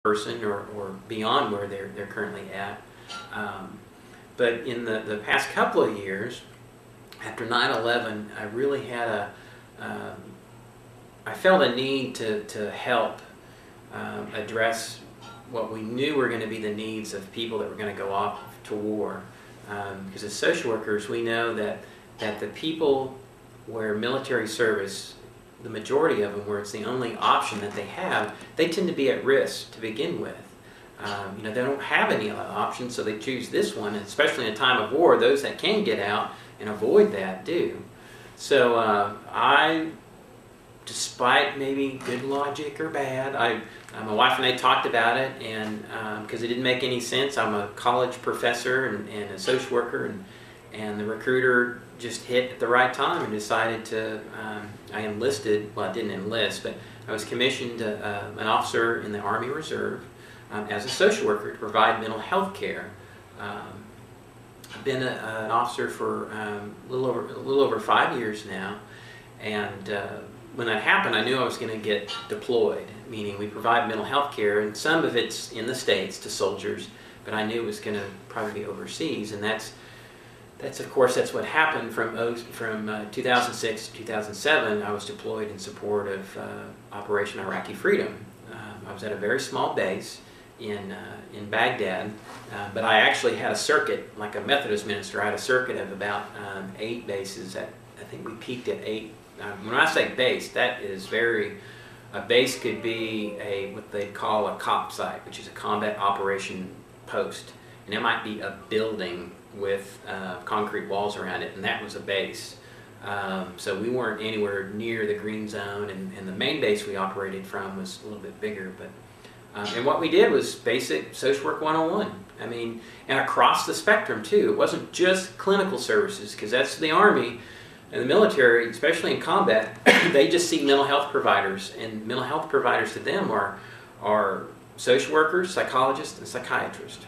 person or beyond where they're currently at. But in the past couple of years, after 9/11, I really had I felt a need to help address what we knew were going to be the needs of people that were going to go off to war. Because as social workers, we know that the people where military service, the majority of them, where it's the only option that they have, they tend to be at risk to begin with. They don't have any other options, so they choose this one, and especially in a time of war, those that can get out and avoid that do. So I, despite maybe good logic or bad, my wife and I talked about it, and because it didn't make any sense. I'm a college professor and a social worker, and the recruiter just hit at the right time and decided to, I enlisted, well, I didn't enlist, but I was commissioned an officer in the Army Reserve as a social worker to provide mental health care. I've been an officer for a little over 5 years now, and when that happened, I knew I was going to get deployed, meaning we provide mental health care, and some of it's in the States to soldiers, but I knew it was going to probably be overseas, and that's of course, that's what happened from 2006 to 2007. I was deployed in support of Operation Iraqi Freedom. I was at a very small base in Baghdad, but I actually had a circuit, like a Methodist minister. I had a circuit of about 8 bases. I think we peaked at 8. When I say base, that is a base could be what they call a COP site, which is a combat operation post. And it might be a building with concrete walls around it, and that was a base. So we weren't anywhere near the green zone, and the main base we operated from was a little bit bigger. But and what we did was basic social work 101. I mean, and across the spectrum too. It wasn't just clinical services, because that's the Army and the military, especially in combat. They just see mental health providers, and mental health providers to them are social workers, psychologists, and psychiatrists.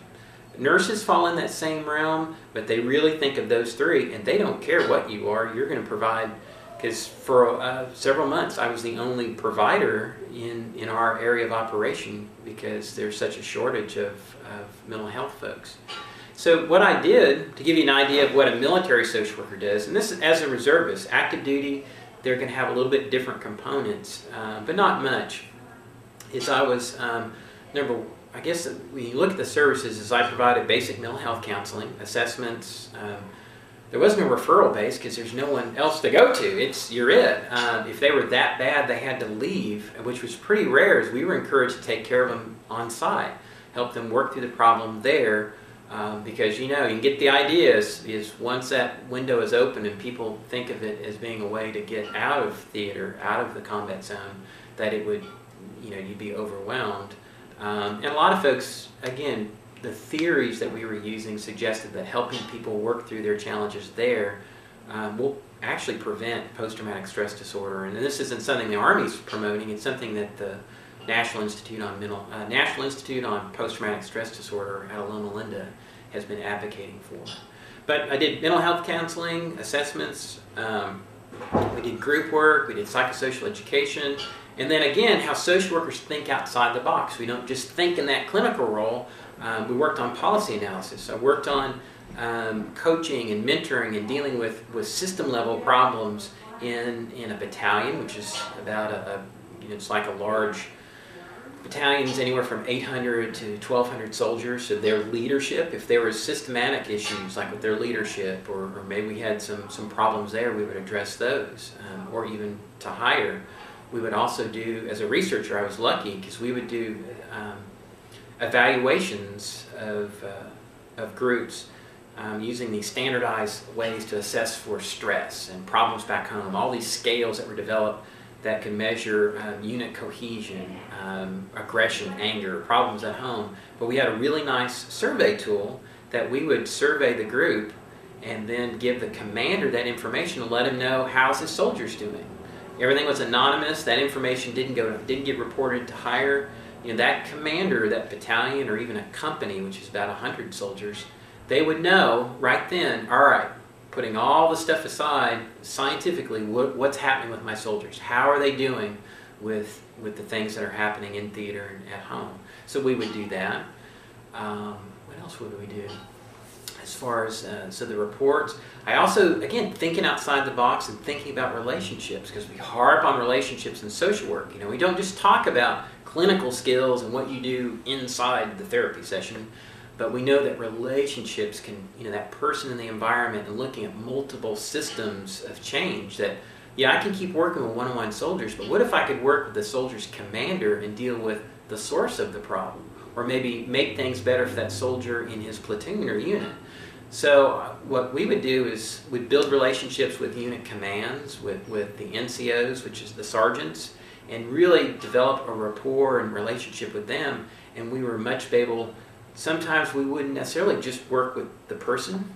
Nurses fall in that same realm, but they really think of those three, and they don't care what you are. You're going to provide, because for several months I was the only provider in our area of operation because there's such a shortage of mental health folks. So what I did, to give you an idea of what a military social worker does, and this is as a reservist, active duty, they're going to have a little bit different components, but not much, is I was, I guess when you look at the services, is I provided basic mental health counseling, assessments. There wasn't a referral base because there's no one else to go to. You're it. If they were that bad, they had to leave, which was pretty rare, as we were encouraged to take care of them on site, help them work through the problem there, because you can get the idea is once that window is open and people think of it as being a way to get out of theater, out of the combat zone, that it would, you'd be overwhelmed. And a lot of folks, again, the theories that we were using suggested that helping people work through their challenges there will actually prevent post-traumatic stress disorder. And this isn't something the Army's promoting. It's something that the National Institute on Post-Traumatic Stress Disorder out of Loma Linda has been advocating for. But I did mental health counseling, assessments. We did group work. We did psychosocial education. And then again, how social workers think outside the box. We don't just think in that clinical role. We worked on policy analysis. I worked on coaching and mentoring and dealing with system level problems in a battalion, which is about it's like a large battalions, anywhere from 800 to 1,200 soldiers. So their leadership, if there were systematic issues like with their leadership, or maybe we had some problems there, we would address those, or even to hire. We would also do, as a researcher, I was lucky because we would do evaluations of groups using these standardized ways to assess for stress and problems back home. All these scales that were developed that can measure unit cohesion, aggression, anger, problems at home. But we had a really nice survey tool that we would survey the group and then give the commander that information to let him know how's his soldiers doing. Everything was anonymous. That information didn't get reported to higher. That commander, that battalion, or even a company, which is about 100 soldiers, they would know right then, all right, putting all the stuff aside, scientifically, what's happening with my soldiers? How are they doing with the things that are happening in theater and at home? So we would do that. What else would we do? As far as, so the reports, I also, again, thinking outside the box and thinking about relationships, because we harp on relationships in social work. You know, we don't just talk about clinical skills and what you do inside the therapy session, but we know that relationships can, you know, that person in the environment and looking at multiple systems of change that, yeah, I can keep working with one-on-one soldiers, but what if I could work with the soldier's commander and deal with the source of the problem? Or maybe make things better for that soldier in his platoon or unit. So what we would do is we'd build relationships with unit commands, with the NCOs, which is the sergeants, and really develop a rapport and relationship with them. And we were much able, sometimes we wouldn't necessarily just work with the person,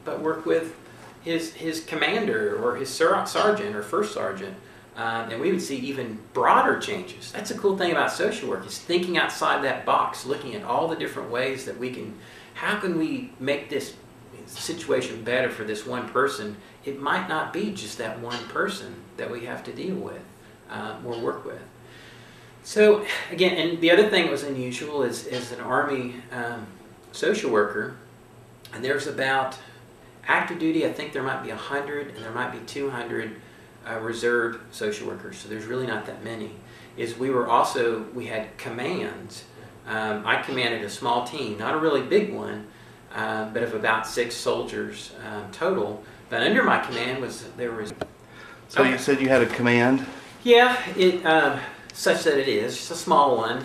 but work with his commander or his sergeant or first sergeant. And we would see even broader changes. That's the cool thing about social work, is thinking outside that box, looking at all the different ways that we can, how can we make this situation better for this one person? It might not be just that one person that we have to deal with or work with. So again, and the other thing that was unusual is an Army social worker, and there's about, active duty, I think there might be 100 and there might be 200 reserve social workers, so there's really not that many. We had commands. I commanded a small team, not a really big one, but of about 6 soldiers total. But under my command there was. So you said you had a command? Yeah, such that it is just a small one,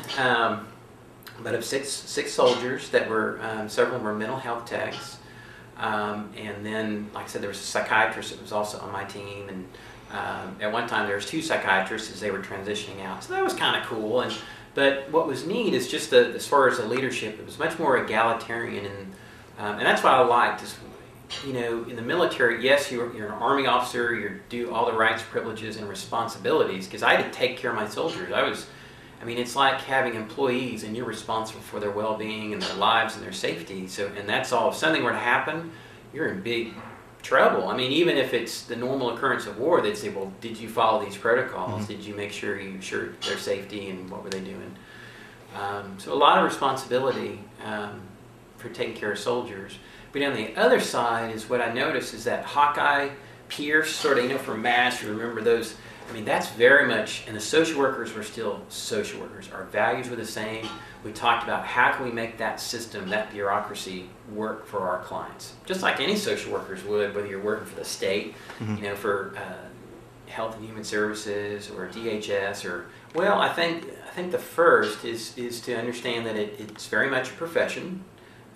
but of six soldiers that were several of them were mental health techs, and then, like I said, there was a psychiatrist that was also on my team, and at one time there was 2 psychiatrists as they were transitioning out, so that was kind of cool. But what was neat is just as far as the leadership, it was much more egalitarian, and that's what I liked. Is, you know, in the military, yes, you're an Army officer, you do all the rights, privileges, and responsibilities, because I had to take care of my soldiers. I mean, it's like having employees, and you're responsible for their well-being and their lives and their safety. So, and that's all. If something were to happen, you're in big trouble. I mean, even if it's the normal occurrence of war, they'd say, well, did you follow these protocols? Did you make sure you ensured their safety, and what were they doing? So a lot of responsibility for taking care of soldiers. But on the other side is what I noticed is that Hawkeye, Pierce, sort of, you know, from MASH, you remember those. I mean, that's very much, and the social workers were still social workers. Our values were the same. We talked about how can we make that system, that bureaucracy, work for our clients. Just like any social workers would, whether you're working for the state, you know, for Health and Human Services or DHS, or, well, I think the first is to understand that it's very much a profession.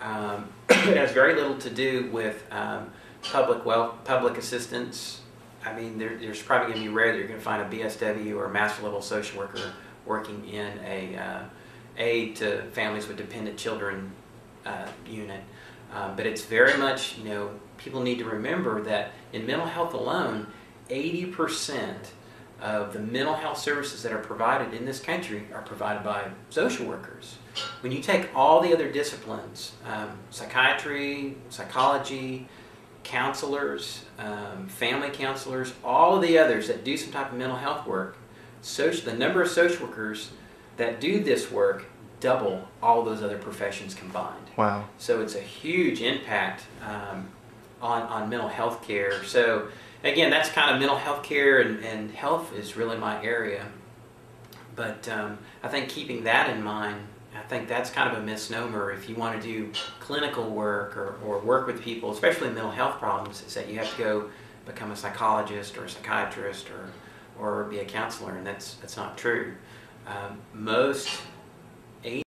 It has very little to do with public assistance. I mean, there's probably going to be rare that you're going to find a BSW or a master level social worker working in a aid to families with dependent children unit. But it's very much, you know, people need to remember that in mental health alone, 80% of the mental health services that are provided in this country are provided by social workers. When you take all the other disciplines, psychiatry, psychology, counselors, family counselors, all of the others that do some type of mental health work, the number of social workers that do this work double all those other professions combined. Wow. So it's a huge impact on mental health care. So again, that's kind of mental health care, and health is really my area. But I think keeping that in mind, I think that's kind of a misnomer. If you want to do clinical work or work with people, especially mental health problems, is that you have to go become a psychologist or a psychiatrist or be a counselor, and that's not true. Most